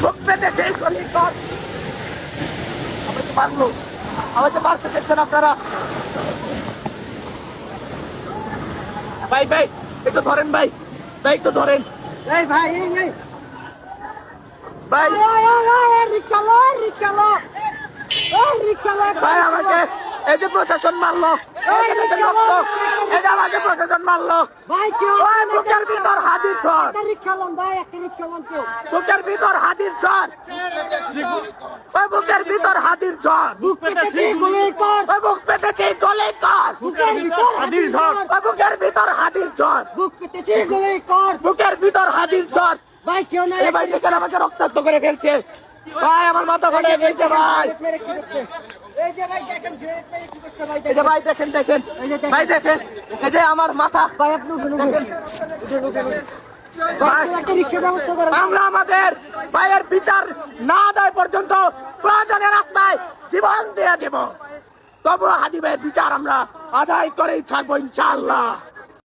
বুক পেতেছে গুলি কর। আমাকে মারলো, আমাকে মারতে দেখছেন আপনারা। ভাই ভাই একটু ধরেন, ভাই ভাই একটু ধরেন। এই ভাই এই ভাই রিক্সালো রিক্সালো রিক্সালো ভাই আমাকে এই যে প্রশাসন মারলো, এই যে রক্ত, এই যে আমাকে প্রশাসন মারলো। ভাই কেউ ওই বুকের ভিতর হাতির ঝড়, একটা রিক্সা লন ভাই, একটা রিক্সা লন কেউ। বুকের ভিতর হাতির ঝড়, ওই বুকের ভিতর হাতির ঝড়, বুক পেতেছি গুলি কর, ওই বুক পেতেছে গলে কর, বুকের ভিতর হাতির ঝড়, ওই বুকের ভিতর হাতির ঝড়, বুক পেতেছি গুলি কর। বুকের ভিতর হাতির ঝড়। ভাই কেউ না, এই ভাই দেখেন আমাকে রক্তাক্ত করে ফেলছে, ভাই আমার মাথা ফাটিয়ে ফেলছে ভাই। এই যে ভাই দেখেন গ্রেনেড মেরে কি করছে ভাই, এই যে ভাই দেখেন দেখেন, ভাই দেখেন এই যে আমার মাথা। ভাই আপনি উঠুন উঠুন ভাই, একটা রিক্সা ব্যবস্থা করেন। আমরা আমাদের ভাইয়ের বিচার না দেয় পর্যন্ত প্রয়োজনে রাস্তায় জীবন দিয়ে দেব, তবু হাদি ভাইয়ের বিচার আমরা আদায় করেই থাকবো ইনশাআল্লাহ।